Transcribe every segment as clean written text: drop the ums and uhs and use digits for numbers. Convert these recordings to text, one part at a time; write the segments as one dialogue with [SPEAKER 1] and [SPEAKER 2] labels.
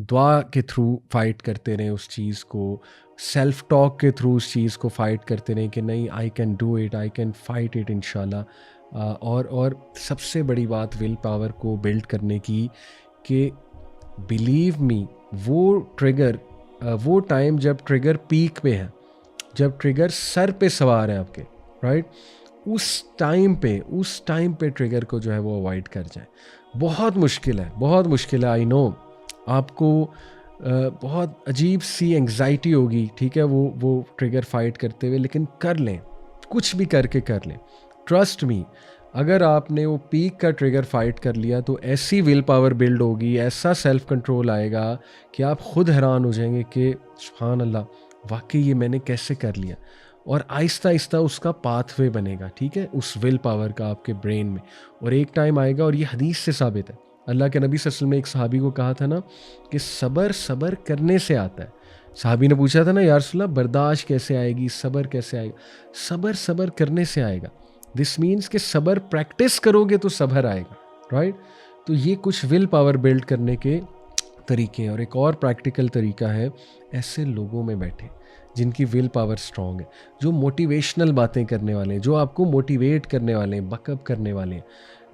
[SPEAKER 1] दुआ के through fight करते रहें उस चीज़ को, सेल्फ टॉक के थ्रू उस चीज़ को फाइट करते रहें कि नहीं, I can do it, I can fight it इंशाल्लाह। और सबसे बड़ी बात विल पावर को बिल्ड करने की कि बिलीव मी, वो ट्रिगर, वो टाइम जब ट्रिगर पीक पे है, जब ट्रिगर सर पे सवार है आपके, राइट, उस टाइम पे ट्रिगर को जो है वो अवॉइड कर जाए। बहुत मुश्किल है, बहुत मुश्किल है, आई नो। आपको बहुत अजीब सी एंग्जाइटी होगी, ठीक है, वो ट्रिगर फाइट करते हुए, लेकिन कर लें, कुछ भी करके कर लें। ट्रस्ट मी, अगर आपने वो पीक का ट्रिगर फाइट कर लिया तो ऐसी विल पावर बिल्ड होगी, ऐसा सेल्फ कंट्रोल आएगा कि आप खुद हैरान हो जाएंगे कि सुभान अल्लाह, वाकई ये मैंने कैसे कर लिया। और आहिस्ता आहिस्ता उसका पाथवे बनेगा, ठीक है, उस विल पावर का आपके ब्रेन में। और एक टाइम आएगा, और ये हदीस से साबित है, अल्लाह के नबी सल्लल्लाहु अलैहि वसल्लम ने एक सहाबी को कहा था ना कि सब्र सब्र करने से आता है। सहाबी ने पूछा था ना, या रसूल अल्लाह बर्दाश्त कैसे आएगी, सब्र कैसे आएगा? सब्र सब्र करने से आएगा। दिस मीन्स कि सब्र प्रैक्टिस करोगे तो सब्र आएगा, राइट। तो ये कुछ विल पावर बिल्ड करने के तरीके हैं। और एक और प्रैक्टिकल तरीका है, ऐसे लोगों में बैठे जिनकी विल पावर स्ट्रांग है, जो मोटिवेशनल बातें करने वाले हैं, जो आपको मोटिवेट करने वाले हैं, बकअप करने वाले हैं।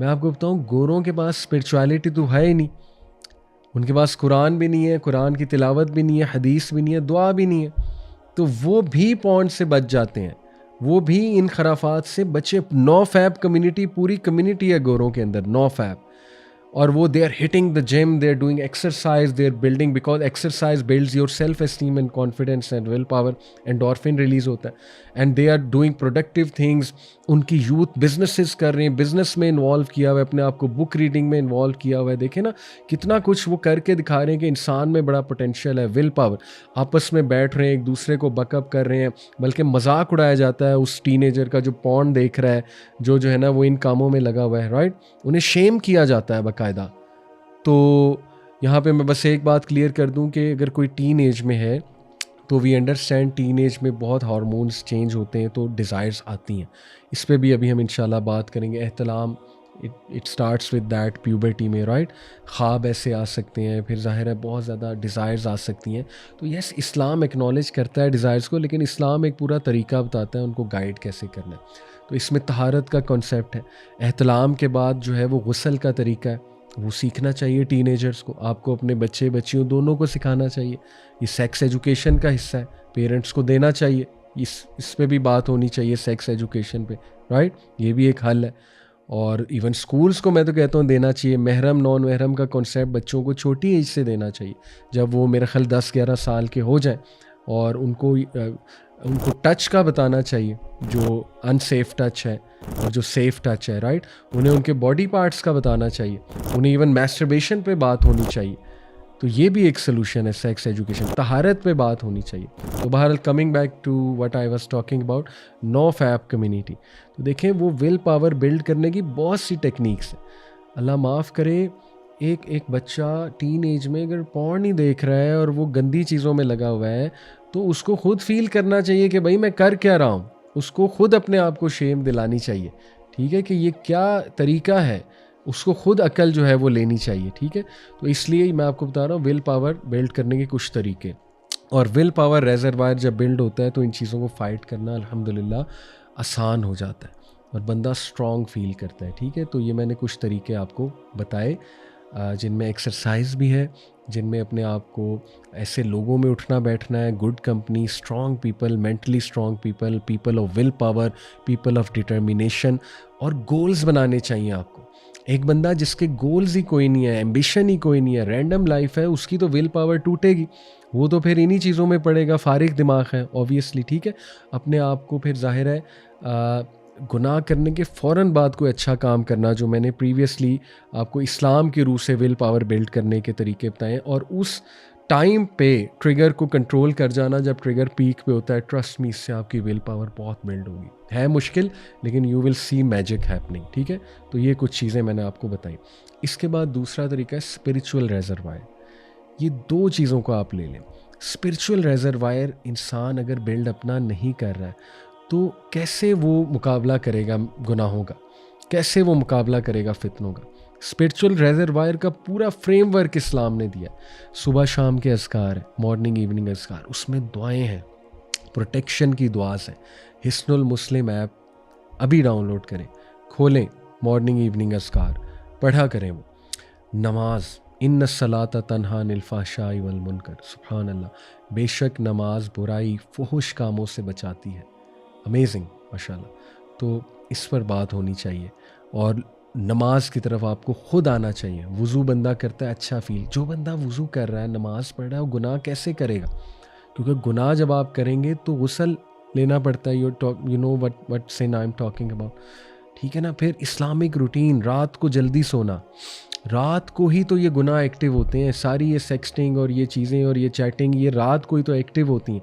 [SPEAKER 1] मैं आपको बताऊं, गोरों के पास स्पिरिचुअलिटी तो है ही नहीं, उनके पास कुरान भी नहीं है, कुरान की तिलावत भी नहीं है, हदीस भी नहीं है, दुआ भी नहीं है, तो वो भी पॉन्ड से बच जाते हैं, वो भी इन खराफात से बचे। नो फैब कम्युनिटी, पूरी कम्युनिटी है गोरों के अंदर, नो फैब। और वो they are hitting the gym, they are doing exercise, they are building, because exercise builds your self esteem and confidence and will power, endorphin release होता है, and they are doing productive things. उनकी youth businesses कर रहे हैं, business में involve किया हुआ है, अपने आप को बुक रीडिंग में इन्वॉल्व किया हुआ है। देखें ना, कितना कुछ वो करके दिखा रहे हैं कि इंसान में बड़ा पोटेंशियल है, विल पावर। आपस में बैठ रहे हैं, एक दूसरे को बकअप कर रहे हैं, बल्कि मजाक उड़ाया जाता है उस टीनेजर का जो पॉर्न देख रहा है, जो है ना वो इन कामों में लगा हुआ है, राइट। उन्हें शेम किया जाता है बाकायदा। तो यहाँ पे मैं बस एक बात क्लियर कर दूं कि अगर कोई टीन एज में है तो वी अंडरस्टैंड, टीन एज में बहुत हार्मोन्स चेंज होते हैं, तो डिज़ायर्स आती हैं। इस पे भी अभी हम इंशाल्लाह बात करेंगे। एहतलाम, it starts with that puberty में, राइट। ख्वाब ऐसे आ सकते हैं, फिर ज़ाहिर है बहुत ज़्यादा डिज़ायर्स आ सकती हैं। तो यस, इस्लाम एक्नॉलेज करता है डिज़ायर्स को, लेकिन इस्लाम एक पूरा तरीका बताता है उनको गाइड कैसे करना है। तो इसमें तहारत का कॉन्सेप्ट है। एहतलाम के बाद जो है वो गुस्ल का तरीका है, वो सीखना चाहिए टीनेजर्स को, आपको अपने बच्चे बच्चियों दोनों को सिखाना चाहिए। ये सेक्स एजुकेशन का हिस्सा है, पेरेंट्स को देना चाहिए। इस पे भी बात होनी चाहिए, सेक्स एजुकेशन पे, राइट। ये भी एक हल है। और इवन स्कूल्स को मैं तो कहता हूँ देना चाहिए। महरम नॉन महरम का कॉन्सेप्ट बच्चों को छोटी एज से देना चाहिए, जब वो मेरे ख्याल 10-11 साल के हो जाएं। और उनको टच का बताना चाहिए, जो अनसेफ टच है और जो सेफ टच है, राइट। उन्हें उनके बॉडी पार्ट्स का बताना चाहिए, उन्हें इवन मैस्टरबेशन पे बात होनी चाहिए। तो ये भी एक सोल्यूशन है, सेक्स एजुकेशन। तहारत पे बात होनी चाहिए। तो बहरहाल, coming back to what I was talking about, no fab community. तो देखें, वो विल पावर बिल्ड करने की बहुत सी टेक्निक्स हैं। अल्लाह माफ़ करे, एक बच्चा टीन एज में अगर पॉर्न ही देख रहा है और वो गंदी चीज़ों में लगा हुआ है, तो उसको खुद फील करना चाहिए कि भाई मैं कर क्या रहा हूँ। उसको खुद अपने आप को शेम दिलानी चाहिए, ठीक है, कि ये क्या तरीका है। उसको खुद अकल जो है वो लेनी चाहिए, ठीक है। तो इसलिए मैं आपको बता रहा हूँ विल पावर बिल्ड करने के कुछ तरीके। और विल पावर रेजरवायर जब बिल्ड होता है तो इन चीज़ों को फाइट करना अल्हम्दुलिल्लाह आसान हो जाता है और बंदा स्ट्रॉन्ग फील करता है, ठीक है। तो ये मैंने कुछ तरीके आपको बताए, जिनमें एक्सरसाइज भी है, जिनमें अपने आप को ऐसे लोगों में उठना बैठना है, good company, strong people, mentally strong people, people of will power, people of determination. और गोल्स बनाने चाहिए आपको। एक बंदा जिसके गोल्स ही कोई नहीं है, एम्बिशन ही कोई नहीं है, रैंडम लाइफ है, उसकी तो विल पावर टूटेगी। वो तो फिर इन्हीं चीज़ों में पड़ेगा, फारिग दिमाग है ऑब्वियसली, ठीक है। अपने आप को फिर जाहिर है गुनाह करने के फ़ौरन बाद कोई अच्छा काम करना, जो मैंने प्रीवियसली आपको इस्लाम की रूह से विल पावर बिल्ड करने के तरीके बताएं। और उस टाइम पे ट्रिगर को कंट्रोल कर जाना जब ट्रिगर पीक पे होता है, ट्रस्ट मी, इससे आपकी विल पावर बहुत बिल्ड होगी। है मुश्किल, लेकिन you will see magic happening, ठीक है। तो ये कुछ चीज़ें मैंने आपको बताई। इसके बाद दूसरा तरीका है स्पिरिचुअल रेजरवायर। ये दो चीज़ों को आप ले लें। स्पिरिचुअल रेजरवायर, इंसान अगर बिल्ड अपना नहीं कर रहा है तो कैसे वो मुकाबला करेगा गुनाहों का, कैसे वो मुकाबला करेगा फितनों का। स्पिरिचुअल रेजरवायर का पूरा फ्रेमवर्क इस्लाम ने दिया है। सुबह शाम के अज़कार है, मॉर्निंग इवनिंग अज़कार, उसमें दुआएं हैं, प्रोटेक्शन की दुआस है। हिस्नुल मुस्लिम ऐप अभी डाउनलोड करें, खोलें, मॉर्निंग इवनिंग अज़कार पढ़ा करें। वो नमाज, इन्न सलाता तन्हा अनिल फ़हशाई वल मुनकर, सुभान अल्लाह, बेशक नमाज बुराई फुहुश कामों से बचाती है। अमेजिंग, माशाल्लाह। तो इस पर बात होनी चाहिए और नमाज की तरफ आपको खुद आना चाहिए। वज़ू बंदा करता है अच्छा फील, जो बंदा वज़ू कर रहा है, नमाज पढ़ रहा है, वो गुनाह कैसे करेगा? क्योंकि गुनाह जब आप करेंगे तो गुस्ल लेना पड़ता है। You know what sin I am talking about, ठीक है ना। फिर इस्लामिक रूटीन, रात को जल्दी सोना, रात को ही तो ये गुनाह एक्टिव होते हैं। सारी ये सेक्सटिंग और ये चीज़ें और ये चैटिंग, ये रात को ही तो एक्टिव होती हैं।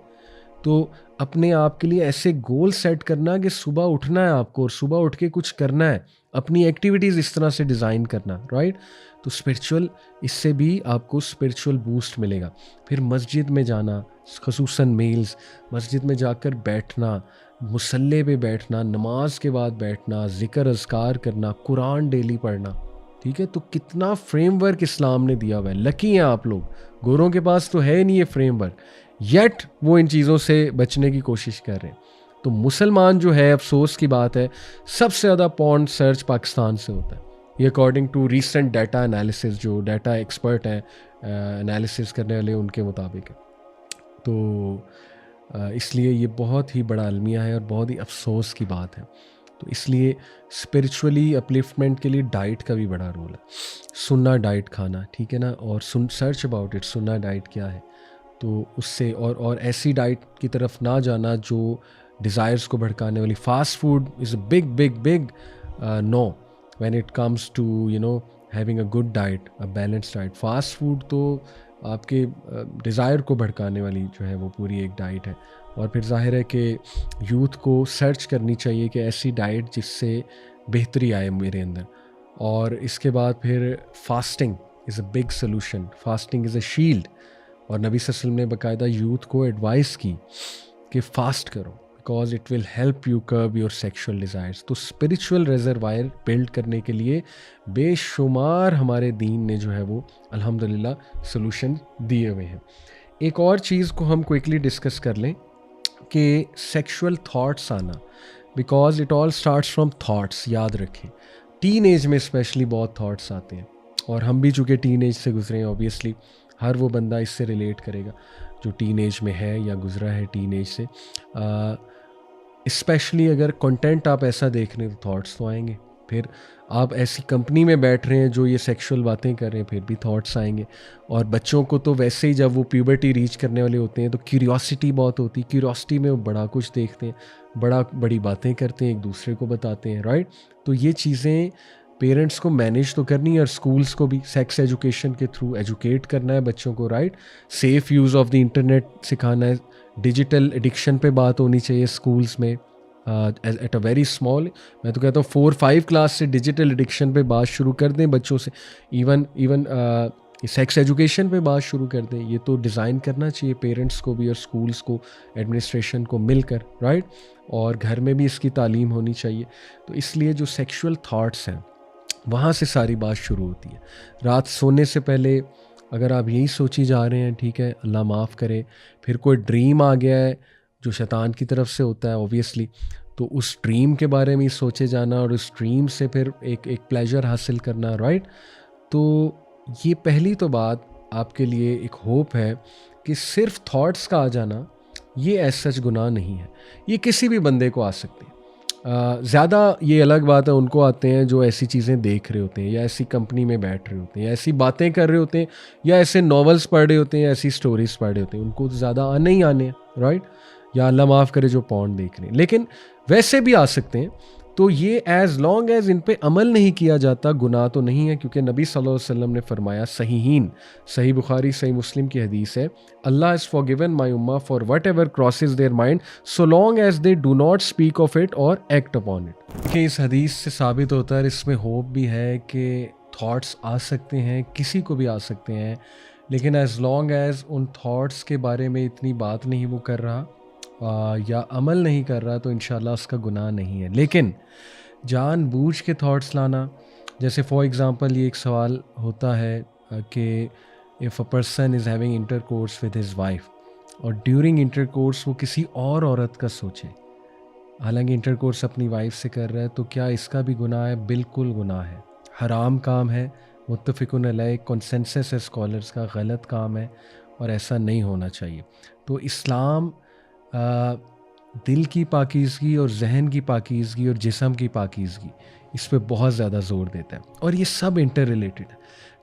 [SPEAKER 1] तो अपने आप के लिए ऐसे गोल सेट करना कि सुबह उठना है आपको और सुबह उठ के कुछ करना है, अपनी एक्टिविटीज़ इस तरह से डिज़ाइन करना, राइट। तो स्पिरिचुअल, इससे भी आपको स्पिरिचुअल बूस्ट मिलेगा। फिर मस्जिद में जाना, खसूसन मेल्स, मस्जिद में जाकर बैठना, मुसल्ले पे बैठना, नमाज के बाद बैठना, ज़िक्र अज़कार करना, कुरान डेली पढ़ना, ठीक है। तो कितना फ्रेमवर्क इस्लाम ने दिया हुआ है। लकी हैं आप लोग, गोरों के पास तो है नहीं ये फ्रेमवर्क, येट वो इन चीज़ों से बचने की कोशिश कर रहे हैं। तो मुसलमान जो है, अफसोस की बात है, सबसे ज़्यादा पॉर्न सर्च पाकिस्तान से होता है, ये according to recent data analysis, जो डाटा एक्सपर्ट हैं एनालिसिस करने वाले, उनके मुताबिक है। तो इसलिए ये बहुत ही बड़ा अलमिया है और बहुत ही अफसोस की बात है। तो इसलिए स्पिरिचुअली अपलिफ्टमेंट के लिए डाइट का भी बड़ा रोल है। सुन्ना डाइट खाना, ठीक है ना, और सर्च अबाउट इट, सुन्ना डाइट क्या है। तो उससे और ऐसी डाइट की तरफ ना जाना जो डिज़ायर्स को भड़काने वाली। Fast food is a big big big no when it comes to having a good diet, a balanced diet. Fast food तो आपके डिज़ायर को भड़काने वाली जो है वो पूरी एक डाइट है। और फिर जाहिर है कि यूथ को सर्च करनी चाहिए कि ऐसी डाइट जिससे बेहतरी आए मेरे अंदर। और इसके बाद फिर fasting is a big solution, fasting is a shield. और नबी सल्लल्लाहु अलैहि वसल्लम ने बाकायदा यूथ को एडवाइस की कि फ़ास्ट करो, because it will help you curb your sexual desires. तो स्पिरिचुअल रिजर्वायर बिल्ड करने के लिए बेशुमार हमारे दीन ने जो है वो अल्हम्दुलिल्लाह सॉल्यूशन दिए हुए हैं। एक और चीज़ को हम क्विकली डिस्कस कर लें कि सेक्शुअल थॉट्स आना, because it all starts from thoughts. याद रखें, टीन एज में स्पेशली बहुत थॉट्स आते हैं, और हम भी चूँकि टीन एज से गुजरे हैं, ऑब्वियसली हर वो बंदा इससे रिलेट करेगा जो टीन एज में है या गुजरा है टीन एज से। स्पेशली अगर कंटेंट आप ऐसा देख रहे हैं तो थॉट्स तो आएंगे। फिर आप ऐसी कंपनी में बैठ रहे हैं जो ये सेक्सुअल बातें कर रहे हैं, फिर भी थॉट्स आएंगे। और बच्चों को तो वैसे ही जब वो प्यूबर्टी रीच करने वाले होते हैं तो क्यूरियोसिटी बहुत होती है, क्यूरियोसिटी में वो बड़ा कुछ देखते हैं, बड़ी बातें करते हैं, एक दूसरे को बताते हैं, राइट। तो ये चीज़ें पेरेंट्स को मैनेज तो करनी है, और स्कूल्स को भी सेक्स एजुकेशन के थ्रू एजुकेट करना है बच्चों को, right. Safe use of the internet सिखाना है, डिजिटल एडिक्शन पे बात होनी चाहिए स्कूल्स में एट अ वेरी स्मॉल। मैं तो कहता हूँ 4-5 क्लास से डिजिटल एडिक्शन पे बात शुरू कर दें बच्चों से, इवन सेक्स एजुकेशन पे बात शुरू कर दें। ये तो डिज़ाइन करना चाहिए पेरेंट्स को भी और स्कूल्स को, एडमिनिस्ट्रेशन को मिलकर, राइट। और घर में भी इसकी तालीम होनी चाहिए। तो इसलिए जो सेक्शुअल थाट्स हैं वहाँ से सारी बात शुरू होती है। रात सोने से पहले अगर आप यही सोची जा रहे हैं, ठीक है, अल्लाह माफ़ करे, फिर कोई ड्रीम आ गया है जो शैतान की तरफ से होता है ऑब्वियसली, तो उस ड्रीम के बारे में ही सोचे जाना और उस ड्रीम से फिर एक प्लेजर हासिल करना, राइट। तो ये पहली तो बात आपके लिए एक होप है कि सिर्फ थॉट्स का आ जाना ये एज सच गुनाह नहीं है, ये किसी भी बंदे को आ सकते हैं। ज़्यादा ये अलग बात है उनको आते हैं जो ऐसी चीज़ें देख रहे होते हैं या ऐसी कंपनी में बैठ रहे होते हैं या ऐसी बातें कर रहे होते हैं या ऐसे नॉवेल्स पढ़ रहे होते हैं या ऐसी स्टोरीज़ पढ़ रहे होते हैं, उनको ज़्यादा आने ही आने हैं, राइट। या अल्लाह माफ़ करे जो पॉर्न देख रहे हैं, लेकिन वैसे भी आ सकते हैं। तो ये एज़ लॉन्ग एज़ इन पे अमल नहीं किया जाता गुनाह तो नहीं है, क्योंकि नबी सल्लल्लाहु अलैहि वसल्लम ने फरमाया, सही बुखारी सही मुस्लिम की हदीस है, अल्लाह इज़ फॉरगिवन माय उम्मा for whatever crosses their mind so long as they do not speak of it और एक्ट अपॉन इट। कि इस हदीस से साबित होता है, इसमें होप भी है कि थॉट्स आ सकते हैं, किसी को भी आ सकते हैं, लेकिन एज़ लॉन्ग एज़ उन थॉट्स के बारे में इतनी बात नहीं वो कर रहा या अमल नहीं कर रहा, तो इंशाल्लाह उसका गुनाह नहीं है। लेकिन जानबूझ के थॉट्स लाना, जैसे फॉर एग्ज़ाम्पल ये एक सवाल होता है कि if a person is having intercourse with his wife और ड्यूरिंग इंटरकोर्स वो किसी और औरत का सोचे, हालांकि इंटरकोर्स अपनी वाइफ से कर रहा है, तो क्या इसका भी गुनाह है? बिल्कुल गुनाह है, हराम काम है, मुत्तफ़िकुन अलैह कंसेंसस है स्कॉलर्स का, गलत काम है और ऐसा नहीं होना चाहिए। तो इस्लाम दिल की पाकीज़गी और जहन की पाकीज़गी और जिस्म की पाकीज़गी इस पे बहुत ज़्यादा ज़ोर देता है और ये सब इंटर रिलेटेड है।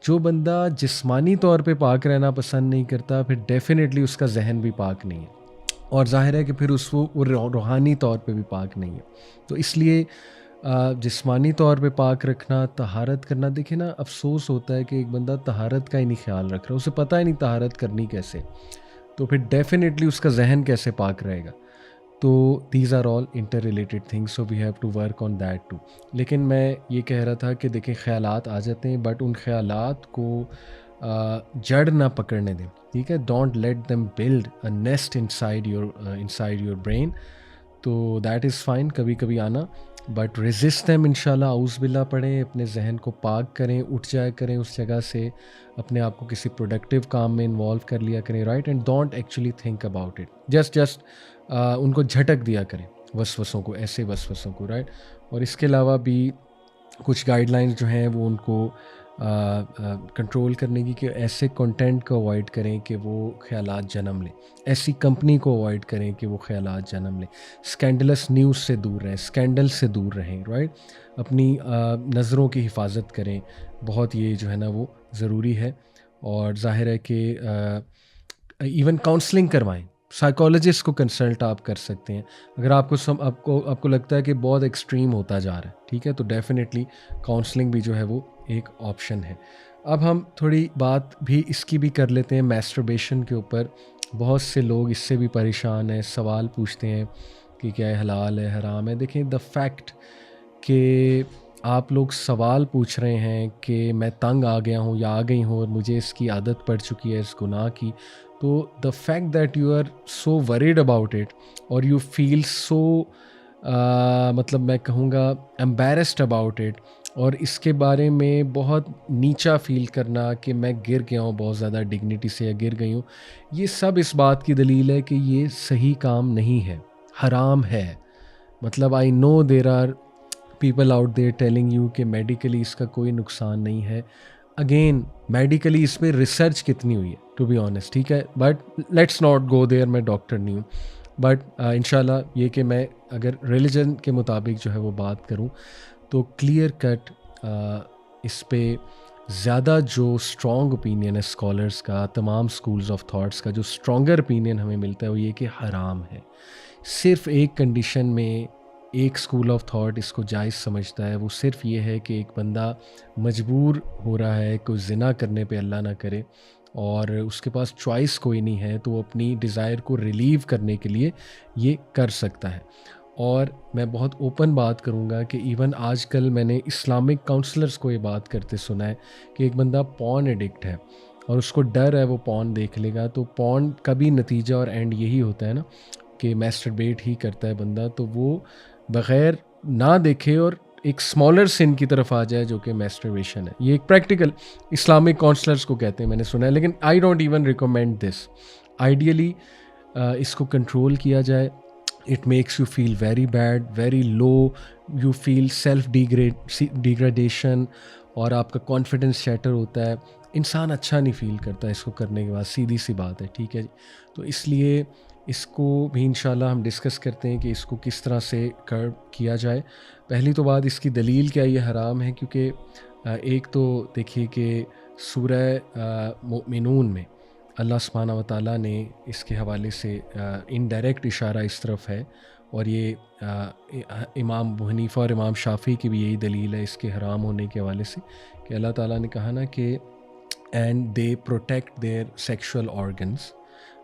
[SPEAKER 1] जो बंदा जिस्मानी तौर पे पाक रहना पसंद नहीं करता, फिर डेफ़िनेटली उसका जहन भी पाक नहीं है और ज़ाहिर है कि फिर उसको वो रूहानी तौर पे भी पाक नहीं है। तो इसलिए जिस्मानी तौर पे पाक रखना, तहारत करना, देखिए ना अफ़सोस होता है कि एक बंदा तहारत का ही नहीं ख़्याल रख रहा, उसे पता ही नहीं तहारत करनी कैसे, तो फिर डेफ़िनेटली उसका जहन कैसे पाक रहेगा। तो these are all inter related things, so we have to work on that too. लेकिन मैं ये कह रहा था कि देखें ख़यालात आ जाते हैं, बट उन ख़यालात को जड़ ना पकड़ने दें, ठीक है। Don't let them build a nest inside your brain. तो दैट इज़ फाइन कभी कभी आना, बट रेजिस्ट देम इंशाल्लाह। आउज़ बिल्ला पढ़ें, अपने जहन को पाक करें, उठ जाया करें उस जगह से, अपने आप को किसी प्रोडक्टिव काम में इन्वॉल्व कर लिया करें, right. And don't actually think about it, just उनको झटक दिया करें, वसवसों को, ऐसे वसवसों को, राइट। और इसके अलावा भी कुछ गाइडलाइंस जो हैं वो उनको कंट्रोल करने की, कि ऐसे कंटेंट को अवॉइड करें कि वो ख़यालात जन्म लें, ऐसी कंपनी को अवॉइड करें कि वो ख़यालात जन्म लें, स्कैंडलस न्यूज़ से दूर रहें, स्कैंडल से दूर रहें, राइट। अपनी नज़रों की हिफाजत करें, बहुत ये जो है ना वो ज़रूरी है। और ज़ाहिर है कि इवन काउंसलिंग करवाएं, साइकोलॉजिस्ट को कंसल्ट आप कर सकते हैं अगर आपको लगता है कि बहुत एक्सट्रीम होता जा रहा है, ठीक है, तो डेफिनेटली काउंसलिंग भी जो है वो एक ऑप्शन है। अब हम थोड़ी बात भी इसकी भी कर लेते हैं मैस्टरबेशन के ऊपर। बहुत से लोग इससे भी परेशान हैं, सवाल पूछते हैं कि क्या है हलाल है हराम है। देखें, द फैक्ट कि आप लोग सवाल पूछ रहे हैं कि मैं तंग आ गया हूँ या आ गई हूँ और मुझे इसकी आदत पड़ चुकी है इस गुनाह की, तो the fact that you are so worried about it और यू फील सो मतलब मैं कहूँगा एम्बैरेस्ड अबाउट इट, और इसके बारे में बहुत नीचा फ़ील करना कि मैं गिर गया हूँ बहुत ज़्यादा डिग्निटी से या गिर गई हूँ, ये सब इस बात की दलील है कि ये सही काम नहीं है, हराम है। मतलब I know there are people out there telling you कि मेडिकली इसका कोई नुकसान नहीं है। अगेन, मेडिकली इस पर रिसर्च कितनी हुई है टू बी ऑनेस्ट, ठीक है, but let's not go there, मैं डॉक्टर नहीं हूँ। बट इंशाल्लाह ये कि मैं अगर रिलीजन के मुताबिक जो है वो बात करूँ, तो क्लियर कट इस पे ज़्यादा जो स्ट्रॉन्ग ओपिनियन है स्कॉलर्स का, तमाम स्कूल्स ऑफ थॉट्स का, जो स्ट्रॉन्गर ओपिनियन हमें मिलता है वो ये कि हराम है। सिर्फ एक कंडीशन में एक स्कूल ऑफ थॉट इसको जायज़ समझता है, वो सिर्फ ये है कि एक बंदा मजबूर हो रहा है कोई ज़िना करने पे, अल्लाह ना करे, और उसके पास चॉइस कोई नहीं है, तो वो अपनी डिज़ायर को रिलीव करने के लिए ये कर सकता है। और मैं बहुत ओपन बात करूँगा कि इवन आजकल मैंने इस्लामिक काउंसलर्स को ये बात करते सुना है कि एक बंदा पॉर्न एडिक्ट है और उसको डर है वो पॉर्न देख लेगा, तो पॉर्न का भी नतीजा और एंड यही होता है ना कि मैस्टरबेट ही करता है बंदा, तो वो बग़ैर ना देखे और एक स्मॉलर सिन की तरफ आ जाए जो कि मैस्टरबेशन है। ये एक प्रैक्टिकल इस्लामिक काउंसलर्स को कहते हैं, मैंने सुना है, लेकिन I don't even recommend this. Ideally इसको कंट्रोल किया जाए। It makes you feel very bad, very low, you feel self degradation और आपका कॉन्फिडेंस शैटर होता है, इंसान अच्छा नहीं फील करता इसको करने के बाद, सीधी सी बात है, ठीक है जी। तो इसलिए इसको भी इंशाल्लाह हम डिस्कस करते हैं कि इसको किस तरह से कर्ब किया जाए। पहली तो बात इसकी दलील क्या ये हराम है, क्योंकि एक तो देखिए कि सूरह मोमिनून में अल्लाह सुब्हानहू व तआला ने इसके हवाले से इनडायरेक्ट इशारा इस तरफ है, और ये इमाम अबू हनीफा और इमाम शाफ़ी की भी यही दलील है इसके हराम होने के हवाले से, कि अल्लाह ताला ने कहा ना कि and they protect there sexual organs,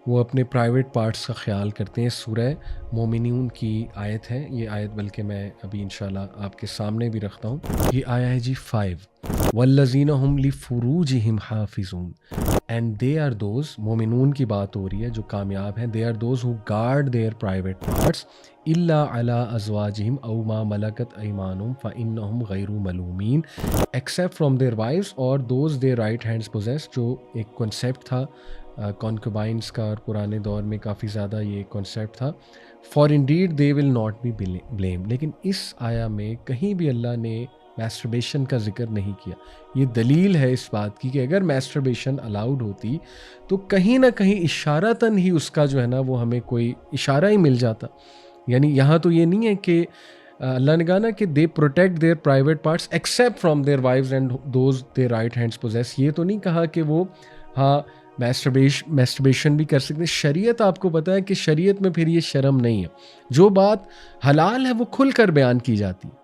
[SPEAKER 1] वो अपने प्राइवेट पार्ट्स का ख्याल करते हैं। सूरह मोमिनून की आयत है ये आयत, बल्कि मैं अभी इंशाल्लाह आपके सामने भी रखता हूँ। ये आया है जी 5, वल्लज़ीना हुम लिफ़ुरूजिहिम हाफ़िज़ून, एंड दे आर दोज, मोमिनून की बात हो रही है जो कामयाब हैं, they are those who guard their private parts इल्ला अला अज़वाजिहिम औ मा मलकत अयमानुहुम फ़इन्नहुम गैरु मलूमीन, एक्सेप्ट फ्रॉम देयर वाइव्स और those their right hands possess, जो एक कॉन्सेप्ट था कॉन्क्यूबाइंस का, और पुराने दौर में काफ़ी ज़्यादा ये कॉन्सेप्ट था। For Indeed they will not be blame. लेकिन इस आया में कहीं भी अल्लाह ने मैस्टरबेशन का जिक्र नहीं किया। ये दलील है इस बात की कि अगर मैस्टरबेशन अलाउड होती तो कहीं ना कहीं इशारतन ही उसका जो है ना वो हमें कोई इशारा ही मिल जाता। यानी यहाँ तो ये नहीं है कि अल्लाह ने कहा ना कि they protect their private parts except from their wives and those their right hands possess. ये तो नहीं कहा कि वो हाँ मैस्टरबेशन भी कर सकते हैं। शरीयत, आपको पता है कि शरीयत में फिर ये शर्म नहीं है। जो बात हलाल है वो खुल कर बयान की जाती है।